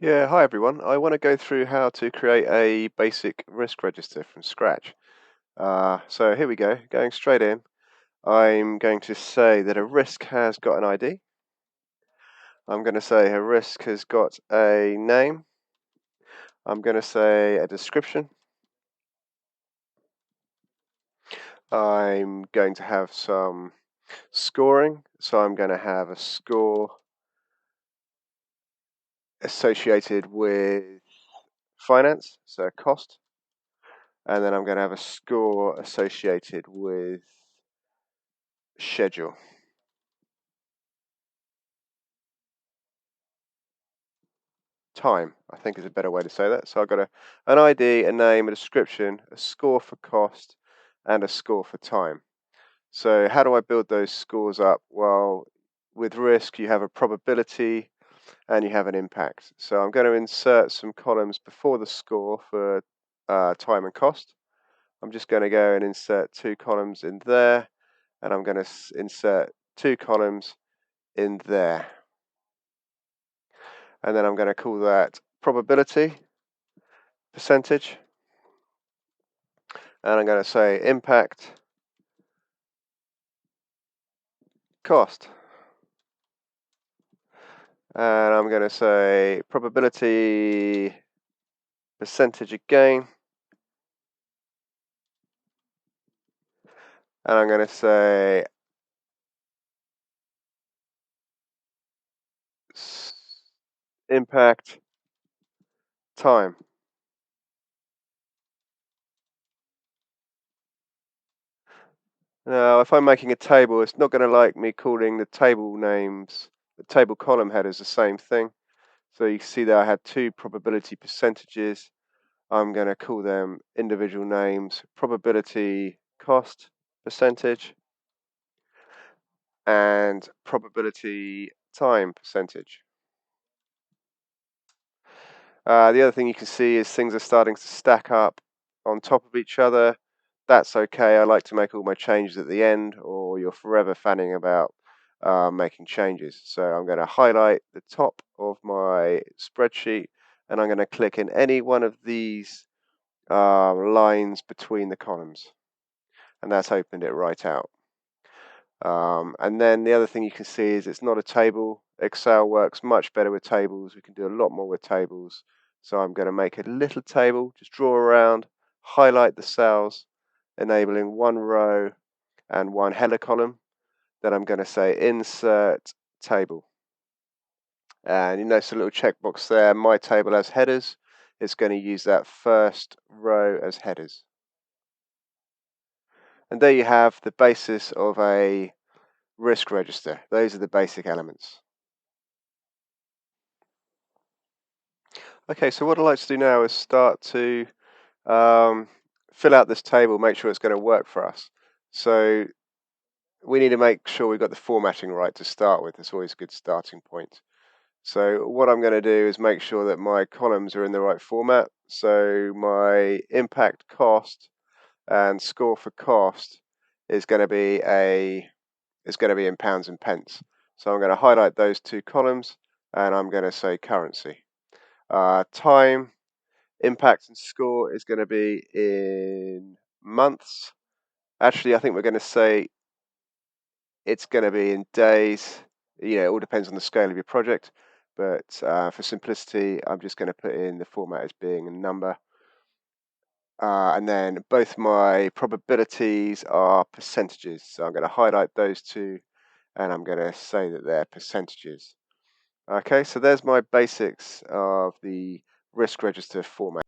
Yeah, hi everyone. I want to go through how to create a basic risk register from scratch. So here we go, going straight in. I'm going to say that a risk has got an ID. I'm going to say a risk has got a name. I'm going to say a description. I'm going to have some scoring. So I'm going to have a score associated with finance, so cost. And then I'm going to have a score associated with schedule. Time, I think, is a better way to say that. So I've got an ID, a name, a description, a score for cost, and a score for time. So how do I build those scores up? Well, with risk, you have a probability and you have an impact. So I'm going to insert some columns before the score for time and cost. I'm just going to go and insert 2 columns in there, and I'm going to insert 2 columns in there. And then I'm going to call that probability percentage. And I'm going to say impact cost. And I'm going to say probability percentage again. And I'm going to say impact time. Now, if I'm making a table, it's not going to like me calling the table names, the table column headers, the same thing. So you can see that I had 2 probability percentages. I'm going to call them individual names, probability cost percentage and probability time percentage. The other thing you can see is things are starting to stack up on top of each other. That's okay. I like to make all my changes at the end, or you're forever fanning about making changes. So I'm going to highlight the top of my spreadsheet, and I'm going to click in any one of these lines between the columns, and that's opened it right out. And then the other thing you can see is it's not a table. Excel works much better with tables. We can do a lot more with tables. So I'm going to make a little table, just draw around, highlight the cells, enabling 1 row and 1 header column. Then I'm going to say insert table. And you notice a little checkbox there, my table has headers. It's going to use that first row as headers. And there you have the basis of a risk register. Those are the basic elements. Okay, so what I'd like to do now is start to fill out this table, make sure it's going to work for us. So we need to make sure we've got the formatting right to start with. It's always a good starting point. So what I'm going to do is make sure that my columns are in the right format. So my impact cost and score for cost is going to be in pounds and pence. So I'm going to highlight those 2 columns, and I'm going to say currency. Time, impact and score is going to be in months. Actually, I think we're going to say it's going to be in days. It all depends on the scale of your project. But for simplicity, I'm just going to put in the format as being a number. And then both my probabilities are percentages. So I'm going to highlight those 2, and I'm going to say that they're percentages. Okay, so there's my basics of the risk register format.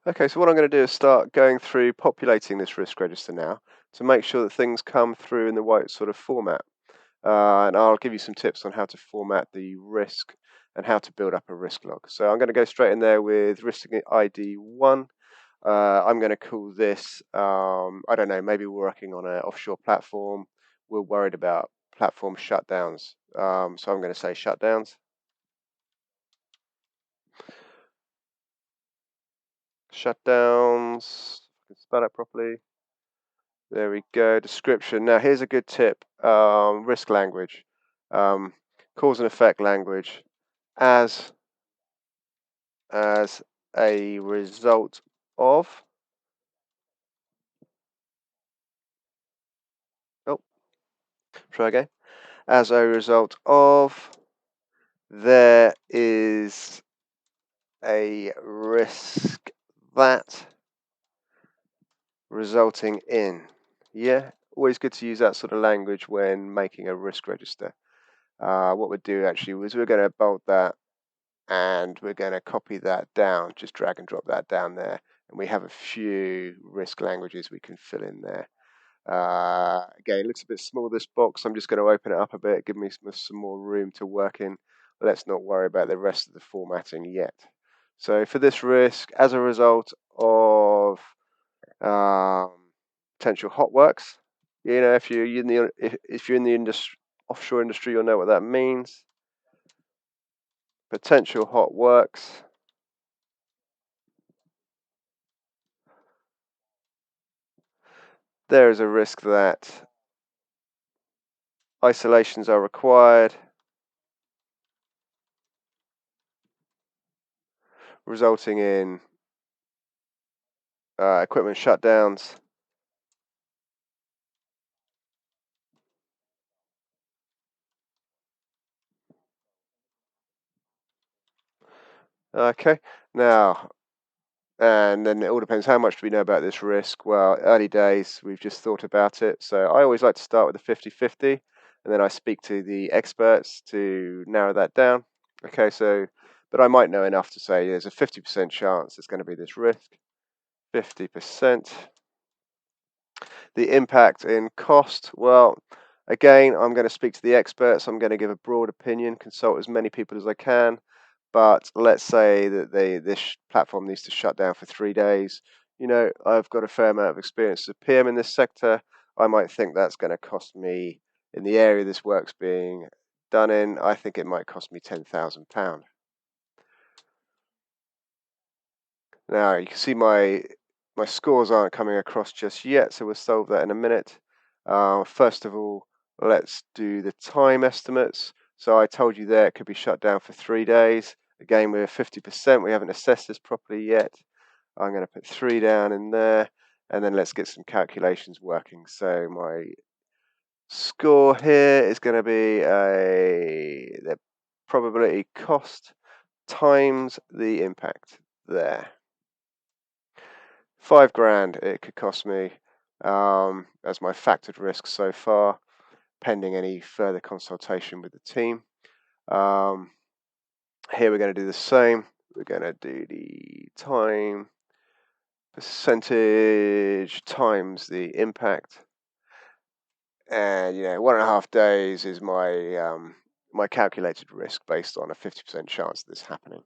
Okay, so what I'm going to do is start going through populating this risk register now to make sure that things come through in the right sort of format. And I'll give you some tips on how to format the risk and how to build up a risk log. So I'm going to go straight in there with risk ID 1. I'm going to call this, I don't know, maybe we're working on an offshore platform. We're worried about platform shutdowns. So I'm going to say shutdowns. Shutdowns, if I can spell it properly. There we go. Description. Now here's a good tip. Risk language, cause and effect language, as as a result of, oh, try again, as a result of, there is a risk that, resulting in. Yeah, always good to use that sort of language when making a risk register. What we'll do actually is we're going to bold that and we're going to copy that down, just drag and drop that down there. And we have a few risk languages we can fill in there. Again, it looks a bit small, this box. I'm just going to open it up a bit, give me some more room to work in. Let's not worry about the rest of the formatting yet. So for this risk, as a result of potential hot works, you know, if you're in the industry, offshore industry, you'll know what that means. Potential hot works. There is a risk that isolations are required, resulting in equipment shutdowns. Okay, now, and then it all depends how much do we know about this risk. Well, early days, we've just thought about it. So I always like to start with the 50-50, and then I speak to the experts to narrow that down. Okay, so, but I might know enough to say there's a 50% chance it's going to be this risk. 50%. The impact in cost, well, again, I'm going to speak to the experts. I'm going to give a broad opinion, consult as many people as I can. But let's say that this platform needs to shut down for 3 days. You know, I've got a fair amount of experience as a PM in this sector. I might think that's going to cost me, in the area this work's being done in, I think it might cost me £10,000. Now you can see my scores aren't coming across just yet, so we'll solve that in a minute. First of all, let's do the time estimates. So I told you there it could be shut down for 3 days. Again, we're 50%. We haven't assessed this properly yet. I'm going to put 3 down in there, and then let's get some calculations working. So my score here is going to be the probability cost times the impact there. £5,000 it could cost me as my factored risk so far, pending any further consultation with the team. Here we're going to do the same. We're going to do the time percentage times the impact, and 1.5 days is my my calculated risk based on a 50% chance of this happening.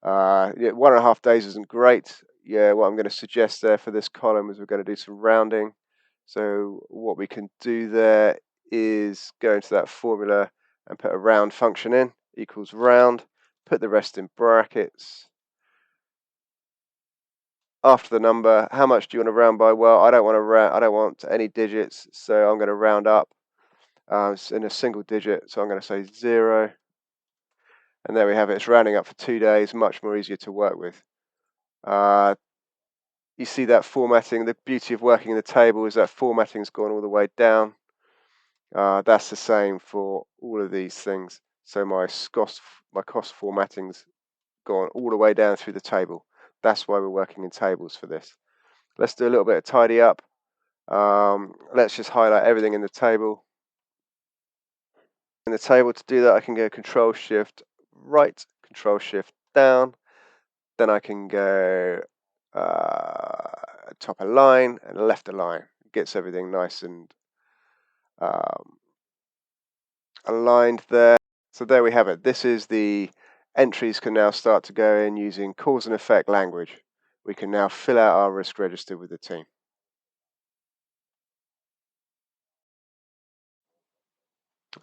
1.5 days isn't great. Yeah, what I'm going to suggest there for this column is we're going to do some rounding. So what we can do there is go into that formula and put a round function in, equals round, put the rest in brackets. After the number, how much do you want to round by? Well, I don't want any digits, so I'm going to round up in a single digit. So I'm going to say 0. And there we have it. It's rounding up for 2 days, much more easier to work with. You see that formatting. The beauty of working in the table is that formatting's gone all the way down. That's the same for all of these things. So my cost formatting's gone all the way down through the table. That's why we're working in tables for this. Let's do a little bit of tidy up. Let's just highlight everything in the table. In the table, to do that, I can go Control Shift right, Control Shift down. Then I can go top a line and left a line. It gets everything nice and aligned there. So there we have it. This is the entries can now start to go in using cause and effect language. We can now fill out our risk register with the team.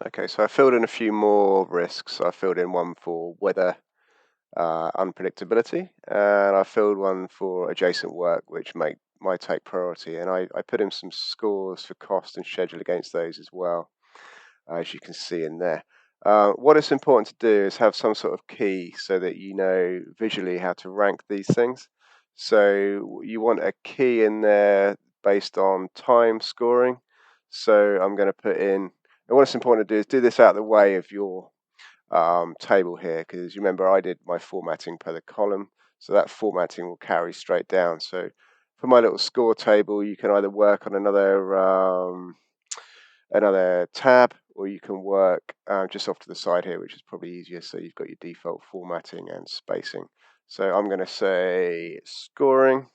Okay, so I filled in a few more risks. I filled in one for weather unpredictability, and I filled one for adjacent work, which might take priority. And I put in some scores for cost and schedule against those as well, as you can see in there. What it's important to do is have some sort of key so that you know visually how to rank these things. So you want a key in there based on time scoring. So I'm going to put in, and what's important to do is do this out of the way of your table here, because you remember I did my formatting per the column, so that formatting will carry straight down. So for my little score table, you can either work on another tab, or you can work just off to the side here, which is probably easier. So you've got your default formatting and spacing. So I'm going to say scoring,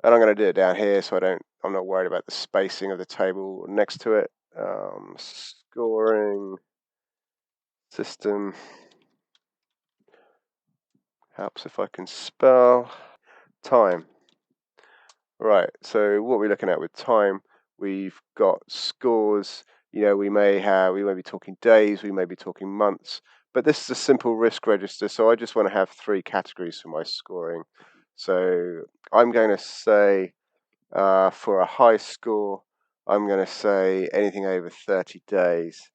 and I'm going to do it down here so I'm not worried about the spacing of the table next to it. Scoring system helps if I can spell. Time. Right, so what we're looking at with time, we've got scores. We may be talking days, we may be talking months, but this is a simple risk register, so I just want to have 3 categories for my scoring. So I'm going to say for a high score, I'm going to say anything over 30 days.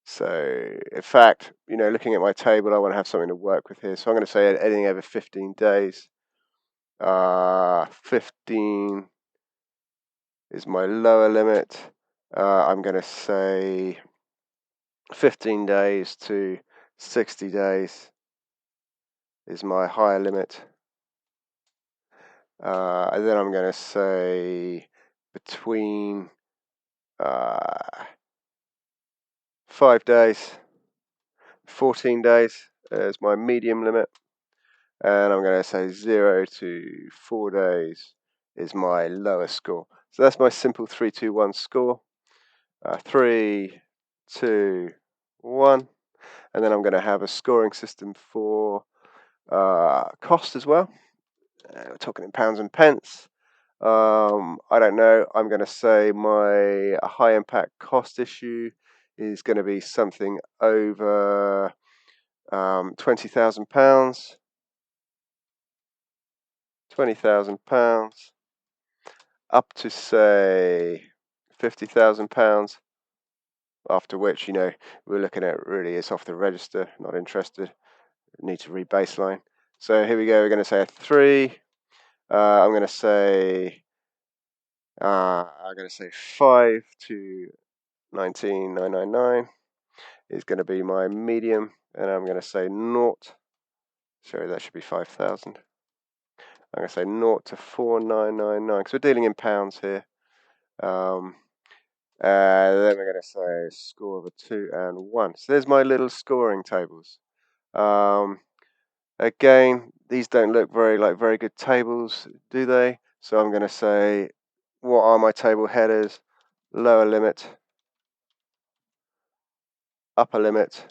So in fact, looking at my table, I want to have something to work with here. So I'm going to say anything over 15 days. 15 is my lower limit. I'm going to say 15 days to 60 days is my higher limit. And then I'm going to say between 5 days, 14 days is my medium limit. And I'm going to say 0 to 4 days is my lowest score. So that's my simple 3, 2, 1 score. 3, 2, 1. And then I'm going to have a scoring system for cost as well. We're talking in pounds and pence. I don't know. I'm going to say my high impact cost issue is going to be something over £20,000. £20,000 up to say £50,000. After which, we're looking at really it's off the register. Not interested. Need to re-baseline. So here we go. We're going to say a 3. I'm going to say 5 to 19,999 is going to be my medium, and I'm going to say 0. Sorry, that should be 5,000. I'm going to say 0 to 4,999 because we're dealing in pounds here. Then we're going to say a score of a 2 and 1. So there's my little scoring tables. Again, these don't look very good tables, do they? So I'm going to say, what are my table headers? Lower limit, upper limit,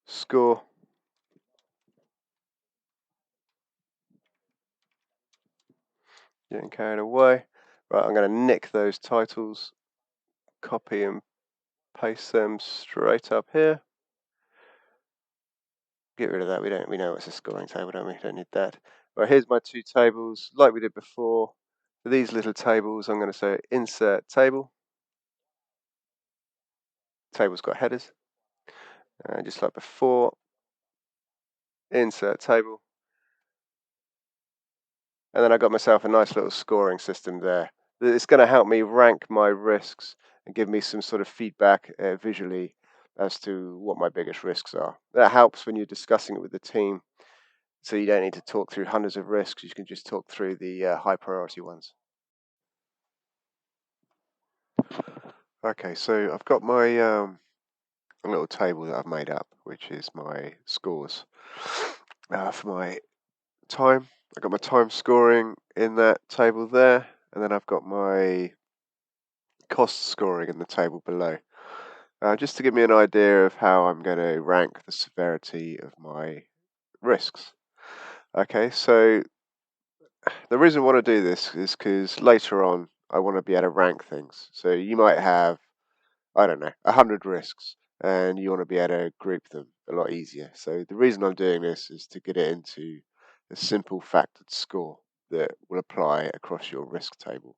score. Getting carried away. Right, I'm going to nick those titles, copy and paste them straight up here. Get rid of that. We know it's a scoring table, don't we? Don't need that. Right, here's my 2 tables, like we did before. For these little tables, I'm going to say insert table. Table's got headers, just like before. Insert table. And then I got myself a nice little scoring system there. It's going to help me rank my risks and give me some sort of feedback visually as to what my biggest risks are. That helps when you're discussing it with the team, so you don't need to talk through hundreds of risks. You can just talk through the high priority ones. Okay, so I've got my little table that I've made up, which is my scores for my time. I've got my time scoring in that table there, and then I've got my cost scoring in the table below. Just to give me an idea of how I'm going to rank the severity of my risks. Okay, so the reason I want to do this is because later on I want to be able to rank things. So you might have, I don't know, 100 risks, and you want to be able to group them a lot easier. So the reason I'm doing this is to get it into a simple factored score that will apply across your risk table.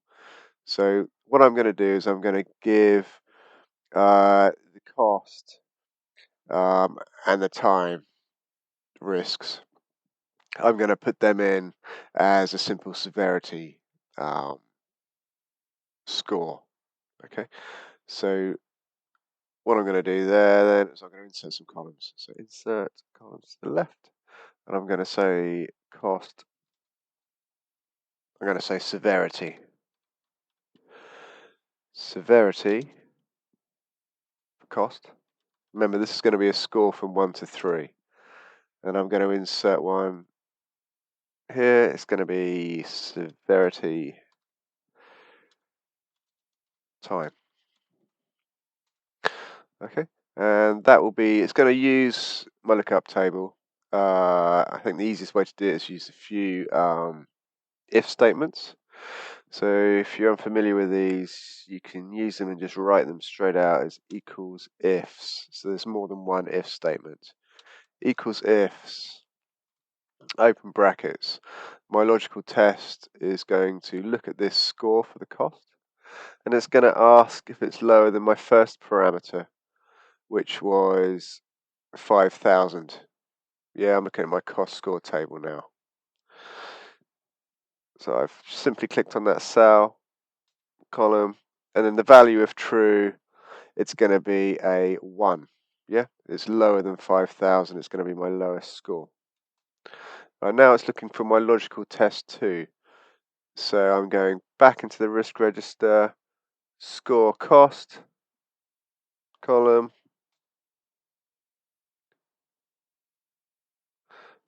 So what I'm going to do is I'm going to give the cost and the time risks. I'm going to put them in as a simple severity score. Okay, so what I'm going to do there then is I'm going to insert some columns. So insert columns to the left, and I'm going to say cost. I'm going to say severity. Severity for cost. Remember, this is going to be a score from 1 to 3. And I'm going to insert one here. It's going to be severity time. Okay, and that will be, it's going to use my lookup table. I think the easiest way to do it is use a few if statements. So if you're unfamiliar with these, you can use them and just write them straight out as equals ifs. So there's more than one if statement. Equals ifs, open brackets. My logical test is going to look at this score for the cost, and it's going to ask if it's lower than my first parameter, which was 5,000. Yeah, I'm looking at my cost score table now. So I've simply clicked on that cell, column, and then the value of true, it's going to be a 1. Yeah, it's lower than 5,000. It's going to be my lowest score. Right, now it's looking for my logical test 2. So I'm going back into the risk register, score cost, column.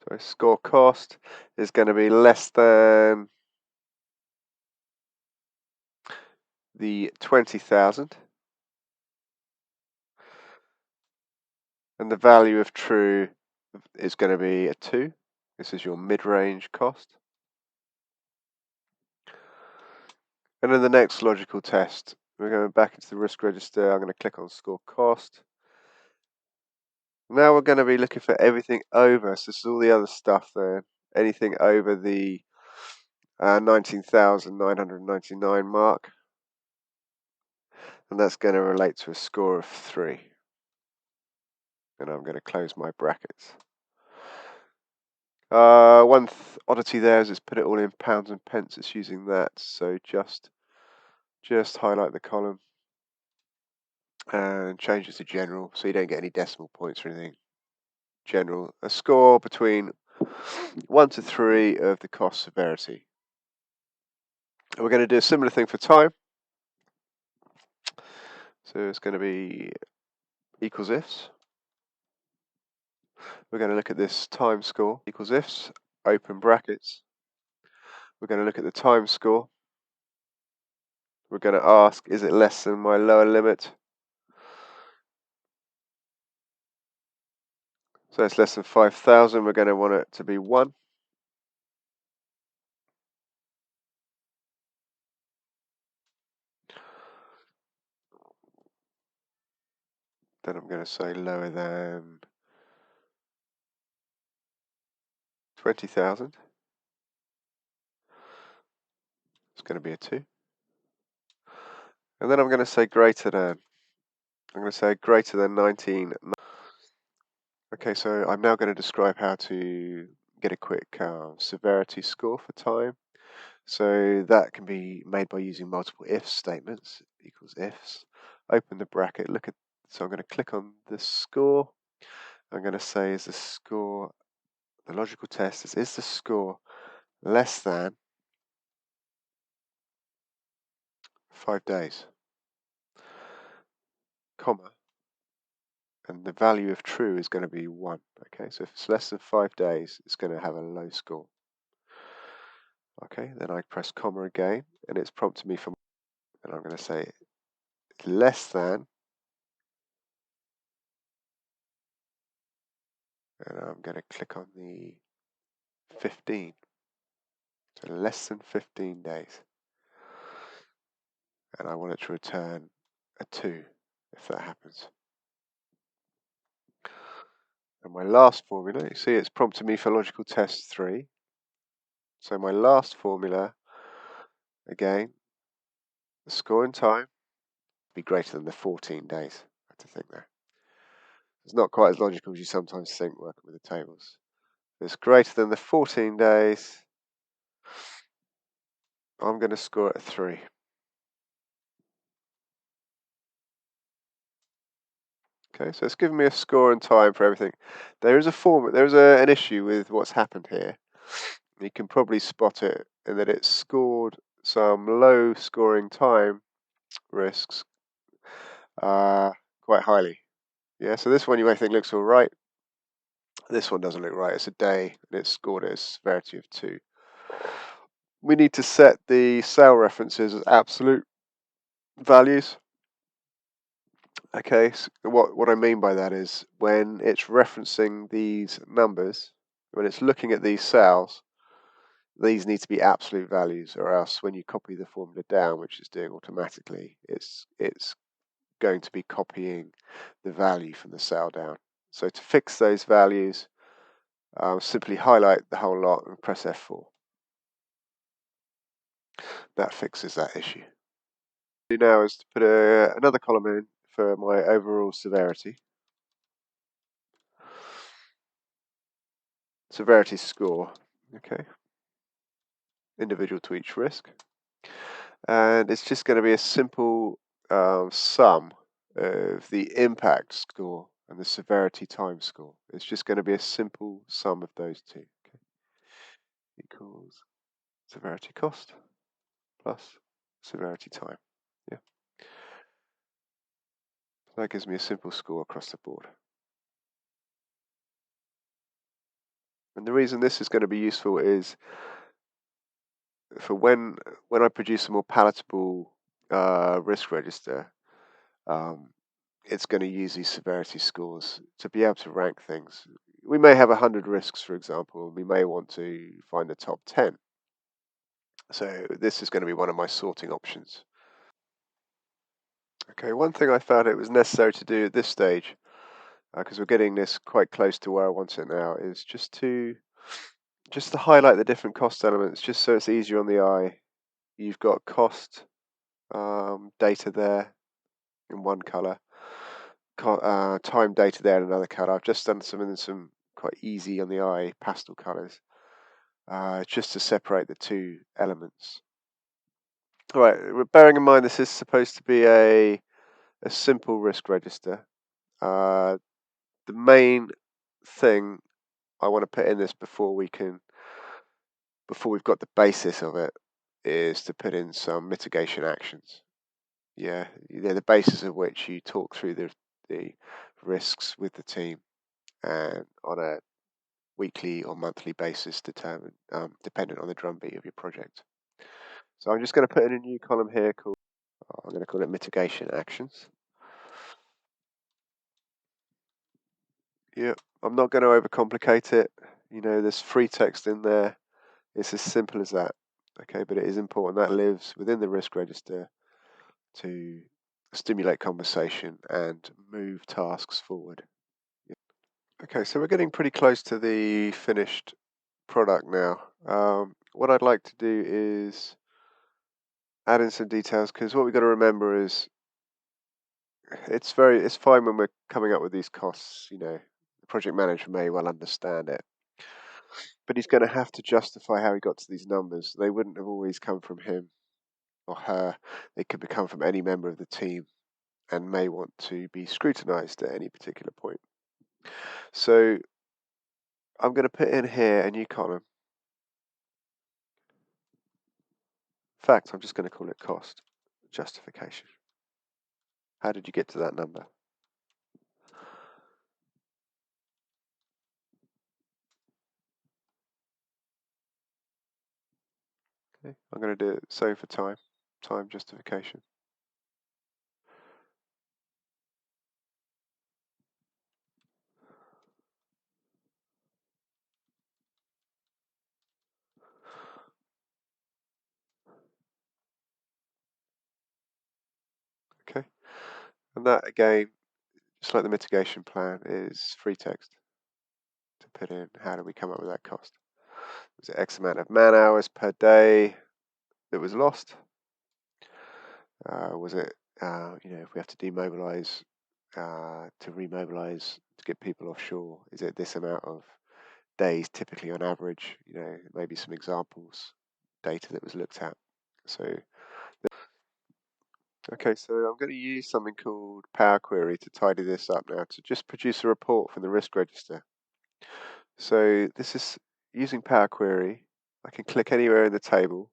So score cost is going to be less than the 20,000. And the value of true is going to be a 2. This is your mid-range cost. And then the next logical test, we're going back into the risk register. I'm going to click on score cost. Now we're going to be looking for everything over. So this is all the other stuff there. Anything over the 19,999 mark. And that's going to relate to a score of 3. And I'm going to close my brackets. One oddity there is it's put it all in pounds and pence. It's using that. So just highlight the column and change it to general, so you don't get any decimal points or anything. General, a score between 1 to 3 of the cost severity. And we're going to do a similar thing for time. So it's going to be equals ifs. We're going to look at this time score, equals ifs, open brackets. We're going to look at the time score. We're going to ask, is it less than my lower limit? So it's less than 5,000. We're going to want it to be 1. Then I'm going to say lower than 20,000. It's going to be a 2. And then I'm going to say greater than. I'm going to say greater than 19. Okay, so I'm now going to describe how to get a quick severity score for time. So that can be made by using multiple if statements, equals ifs. Open the bracket, look at, so I'm going to click on the score. I'm going to say, is the score, the logical test is the score less than 5 days, comma, and the value of true is going to be 1. Okay, so if it's less than 5 days, it's going to have a low score. Okay, then I press comma again, and it's prompted me for, and I'm going to say less than, and I'm going to click on the 15, so less than 15 days, and I want it to return a 2 if that happens. And my last formula, you see it's prompted me for logical test 3, so my last formula, again, The score in time be greater than the 14 days. I have to think there. It's not quite as logical as you sometimes think working with the tables. If it's greater than the 14 days, I'm going to score it a 3. Okay, so it's given me a score and time for everything. There is an issue with what's happened here. You can probably spot it in that it's scored some low scoring time risks quite highly. Yeah, so this one you may think looks all right. This one doesn't look right. It's a day and it's scored at a severity of 2. We need to set the sale references as absolute values. Okay, so what I mean by that is when it's referencing these numbers, when it's looking at these cells, these need to be absolute values, or else when you copy the formula down, which it's doing automatically, it's going to be copying the value from the cell down. So to fix those values, simply highlight the whole lot and press F4. That fixes that issue. What I do now is to put another column in for my overall severity. Severity score, okay, individual to each risk. And it's just going to be a simple sum of the impact score and the severity time score. It's just going to be a simple sum of those two. Okay. Equals severity cost plus severity time. Yeah. So that gives me a simple score across the board. And the reason this is going to be useful is for when I produce a more palatable risk register, it's going to use these severity scores to be able to rank things. We may have 100 risks, for example, and we may want to find the top 10. So this is going to be one of my sorting options. Okay, one thing I found it was necessary to do at this stage, because we're getting this quite close to where I want it now, is just to highlight the different cost elements, just so it's easier on the eye. You've got cost data there in one color, time data there in another color. I've just done some quite easy on the eye pastel colors, just to separate the two elements. All right, bearing in mind this is supposed to be a simple risk register. The main thing I want to put in this before we've got the basis of it is to put in some mitigation actions. Yeah, they're the basis of which you talk through the risks with the team, and on a weekly or monthly basis, dependent on the drumbeat of your project. So I'm just going to put in a new column here called, I'm going to call it mitigation actions. Yeah, I'm not going to overcomplicate it. There's free text in there. It's as simple as that. Okay, but it is important that lives within the risk register to stimulate conversation and move tasks forward. Yeah. Okay, so we're getting pretty close to the finished product now. What I'd like to do is add in some details, because what we've got to remember is it's fine when we're coming up with these costs. The project manager may well understand it, but he's going to have to justify how he got to these numbers. They wouldn't have always come from him or her. They could come from any member of the team and may want to be scrutinized at any particular point. So I'm going to put in here a new column. In fact, I'm just going to call it cost justification. How did you get to that number? Okay. I'm going to do it same for time justification. Okay, and that again, just like the mitigation plan, is free text to put in. How do we come up with that cost? Was it X amount of man hours per day that was lost? Was it, if we have to demobilize, to remobilize to get people offshore, is it this amount of days typically on average? Maybe some examples, data that was looked at. So, okay, so I'm going to use something called Power Query to tidy this up now, to just produce a report from the risk register. So this is using Power Query. I can click anywhere in the table,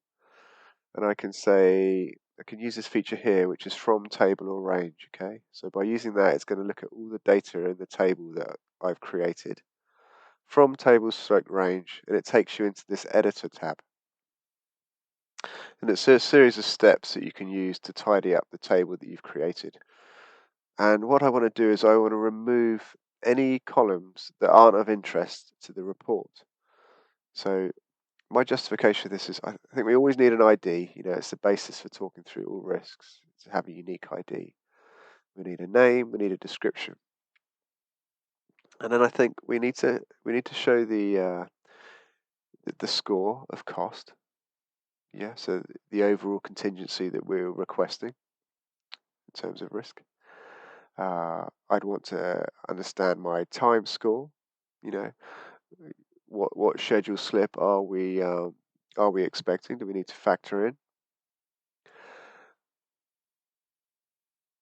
and I can say, I can use this feature here, which is from table or range. Okay, so by using that, it's going to look at all the data in the table that I've created from table stroke range, and it takes you into this editor tab. And it's a series of steps that you can use to tidy up the table that you've created. And what I want to do is I want to remove any columns that aren't of interest to the report. So my justification for this is, I think we always need an ID. It's the basis for talking through all risks, to have a unique ID. We need a name, we need a description, and then I think we need to show the score of cost. Yeah, so the overall contingency that we're requesting in terms of risk. I'd want to understand my time score. What schedule slip are we expecting? Do we need to factor in?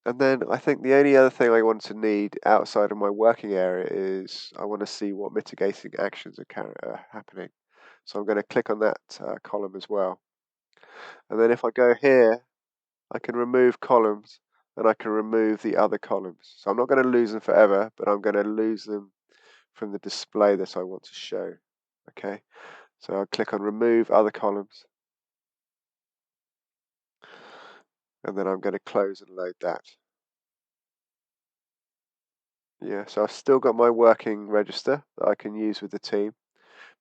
And then I think the only other thing I want to need outside of my working area is I want to see what mitigating actions are happening. So I'm going to click on that column as well. And then if I go here, I can remove columns, and I can remove the other columns. So I'm not going to lose them forever, but I'm going to lose them from the display that I want to show. Okay, so I'll click on remove other columns, and then I'm going to close and load that. Yeah, so I've still got my working register that I can use with the team.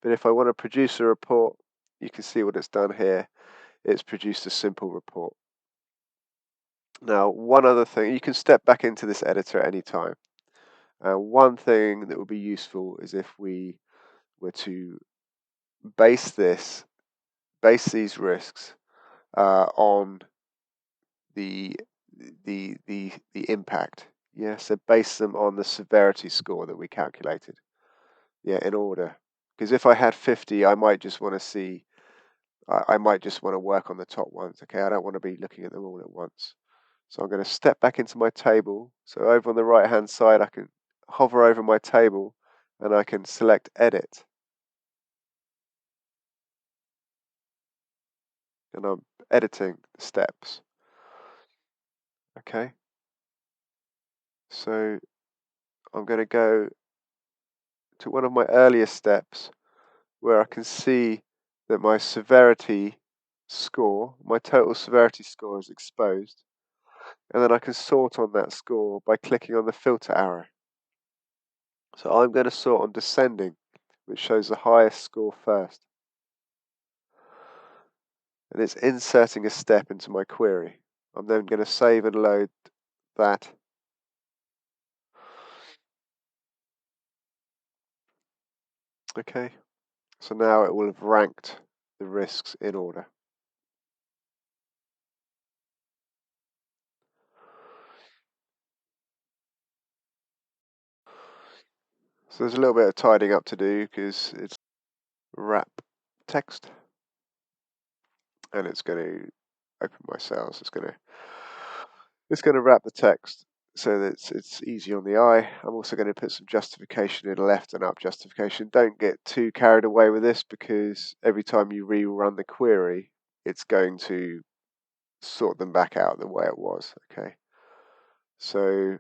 But if I want to produce a report, you can see what it's done here. It's produced a simple report. Now, one other thing, you can step back into this editor at any time. One thing that would be useful is if we were to base these risks on the impact. Yeah, so base them on the severity score that we calculated. Yeah, in order. Because if I had 50, I might just want to see. I might just want to work on the top ones. Okay, I don't want to be looking at them all at once. So I'm going to step back into my table. So over on the right hand side, I can hover over my table and I can select edit. And I'm editing the steps. Okay. So I'm going to go to one of my earliest steps where I can see that my severity score, my total severity score is exposed. And then I can sort on that score by clicking on the filter arrow. So I'm going to sort on descending, which shows the highest score first. And it's inserting a step into my query. I'm then going to save and load that. Okay, so now it will have ranked the risks in order. So there's a little bit of tidying up to do because it's wrap text, and it's going to open my cells. It's going to wrap the text so that it's easy on the eye. I'm also going to put some justification in, left and up justification. Don't get too carried away with this, because every time you rerun the query, it's going to sort them back out the way it was. Okay, so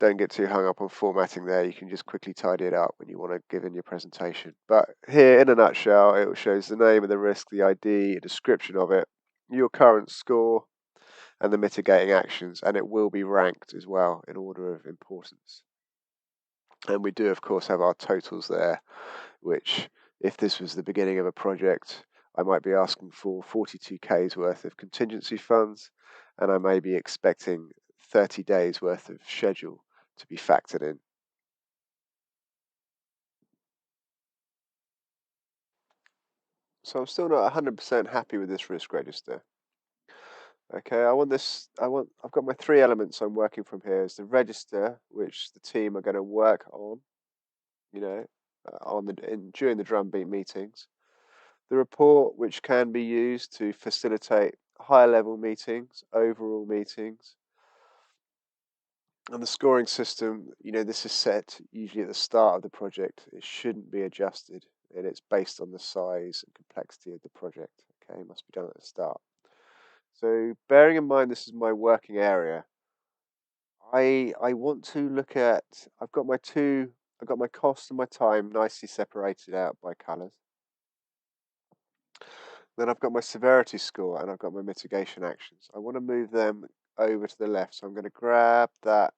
don't get too hung up on formatting there. You can just quickly tidy it up when you want to give in your presentation. But here, in a nutshell, it shows the name of the risk, the ID, a description of it, your current score, and the mitigating actions, and it will be ranked as well in order of importance. And we do, of course, have our totals there, which, if this was the beginning of a project, I might be asking for 42K's worth of contingency funds, and I may be expecting 30 days worth of schedule to be factored in. So I'm still not 100% happy with this risk register. Okay, I've got my three elements I'm working from here. Is the register, which the team are going to work on, you know, during the drumbeat meetings. The report, which can be used to facilitate higher level meetings, overall meetings. And the scoring system, this is set usually at the start of the project. It shouldn't be adjusted, and it's based on the size and complexity of the project. Okay, it must be done at the start. So bearing in mind this is my working area, I want to look at, I've got my cost and my time nicely separated out by colours. Then I've got my severity score and I've got my mitigation actions. I want to move them over to the left, so I'm going to grab that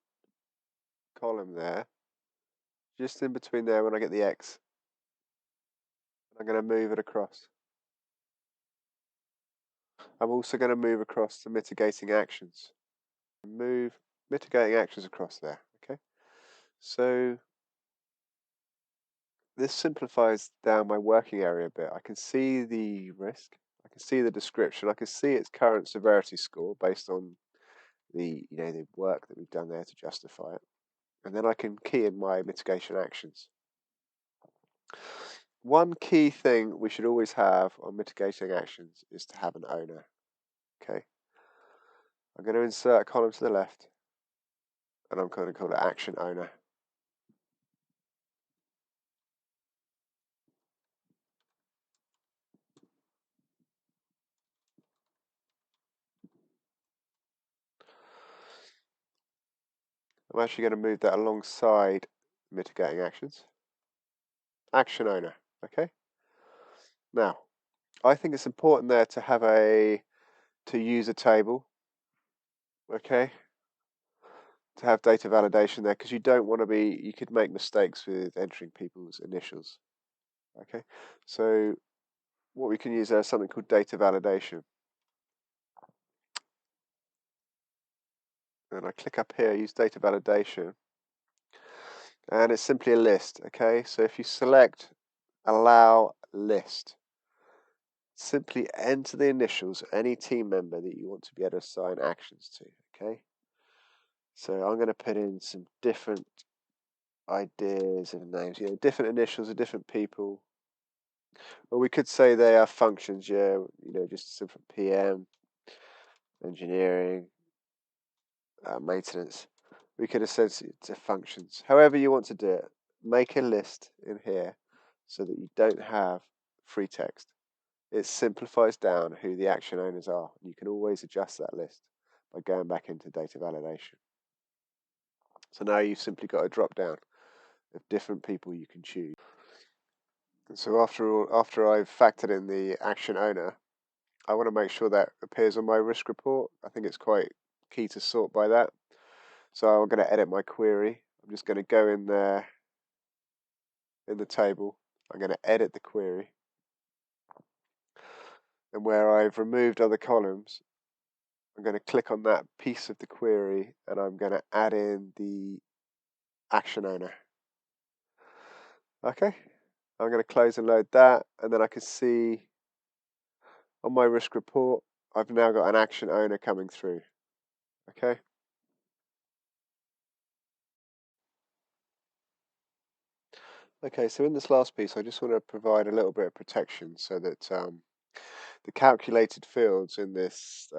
column there, just in between there when I get the X. I'm going to move it across. I'm also going to move across to mitigating actions. Move mitigating actions across there. Okay, so this simplifies down my working area a bit. I can see the risk, I can see the description, I can see its current severity score based on the work that we've done there to justify it, and then I can key in my mitigation actions. One key thing we should always have on mitigating actions is to have an owner. Okay, I'm going to insert a column to the left, and I'm going to call it action owner. I'm actually going to move that alongside mitigating actions. Action owner. Okay. Now, I think it's important there to have to use a table. Okay. To have data validation there, because you don't want to you could make mistakes with entering people's initials. Okay. So what we can use there is something called data validation. And I click up here, use data validation. And it's simply a list. Okay. So if you select allow list, simply enter the initials of any team member that you want to be able to assign actions to. Okay, so I'm going to put in some different ideas and names, different initials of different people. Or we could say they are functions, just some PM, engineering, maintenance. We could associate it to functions. However you want to do it, make a list in here so that you don't have free text. It simplifies down who the action owners are. You can always adjust that list by going back into data validation. So now you've simply got a drop down of different people you can choose. And so after I've factored in the action owner, I want to make sure that appears on my risk report. I think it's quite key to sort by that. So I'm going to edit my query. I'm just going to go in there in the table. I'm going to edit the query. And where I've removed other columns, I'm going to click on that piece of the query and I'm going to add in the action owner. Okay, I'm going to close and load that, and then I can see on my risk report I've now got an action owner coming through. Okay. Okay, so in this last piece I just want to provide a little bit of protection so that the calculated fields in this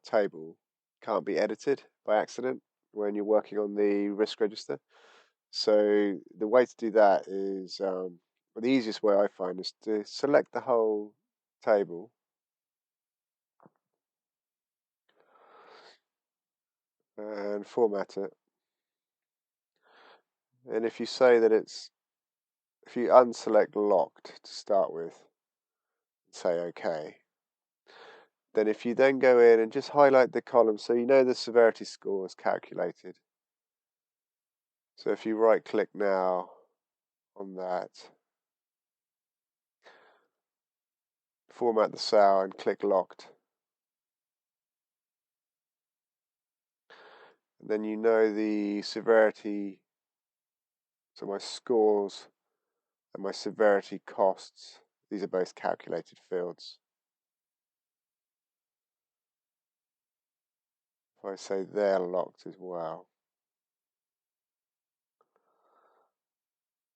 table can't be edited by accident when you're working on the risk register. So the way to do that is, the easiest way I find is to select the whole table and format it. And if you say that if you unselect locked to start with, and say OK, then if you then go in and just highlight the column so you know the severity score is calculated. So if you right click now on that, format the cell and click locked, and then you know the severity, so my scores and my severity costs, these are both calculated fields. If I say they're locked as well,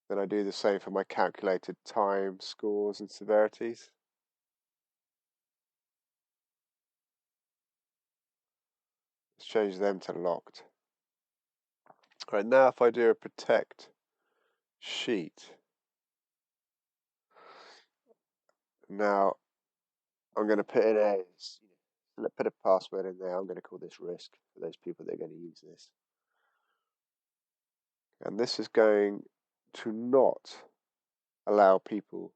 then I do the same for my calculated time, scores, and severities. Let's change them to locked. All right, now if I do a protect sheet, now I'm going to put in put a password in there. I'm going to call this risk for those people that are going to use this. And this is going to not allow people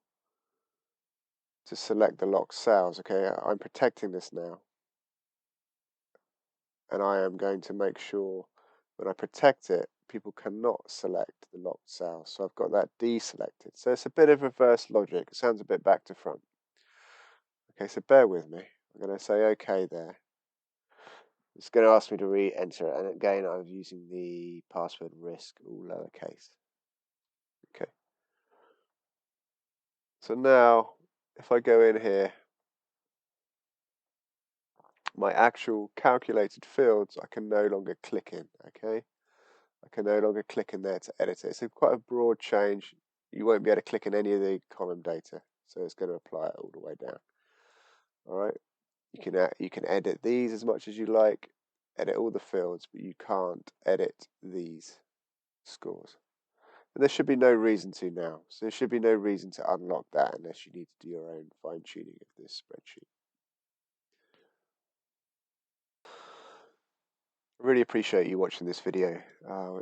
to select the locked cells. Okay, I'm protecting this now. And I am going to make sure when I protect it, people cannot select the locked cells. So I've got that deselected. So it's a bit of reverse logic. It sounds a bit back to front. Okay, so bear with me. I'm going to say OK there. It's going to ask me to re-enter it. And again, I'm using the password risk, all lowercase. Okay. So now, if I go in here, my actual calculated fields, I can no longer click in, okay? I can no longer click in there to edit it. It's quite a broad change. You won't be able to click in any of the column data, so it's going to apply it all the way down. All right, you can edit these as much as you like, edit all the fields, but you can't edit these scores. And there should be no reason to now. So there should be no reason to unlock that unless you need to do your own fine-tuning of this spreadsheet. I really appreciate you watching this video.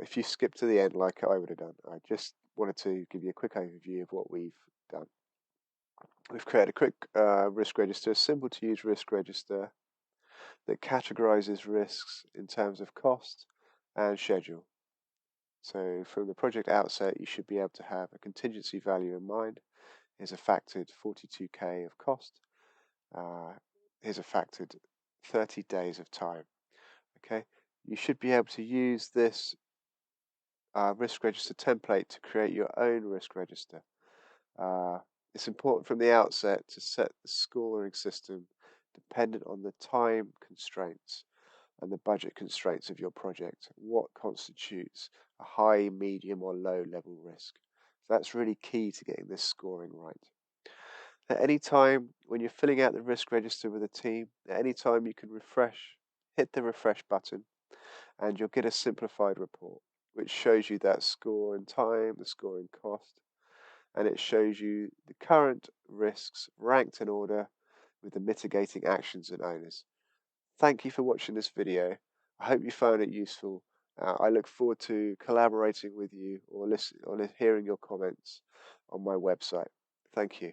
If you skip to the end like I would have done, I just wanted to give you a quick overview of what we've done. We've created a quick risk register, a simple to use risk register that categorizes risks in terms of cost and schedule. So from the project outset, you should be able to have a contingency value in mind. Here's a factored 42k of cost. Here's a factored 30 days of time. Okay, you should be able to use this risk register template to create your own risk register. It's important from the outset to set the scoring system dependent on the time constraints and the budget constraints of your project. What constitutes a high, medium, or low level risk? So that's really key to getting this scoring right. At any time when you're filling out the risk register with a team, at any time you can hit the refresh button, and you'll get a simplified report which shows you that score in time, the score in cost, and it shows you the current risks ranked in order with the mitigating actions and owners. Thank you for watching this video. I hope you found it useful. I look forward to collaborating with you or hearing your comments on my website. Thank you.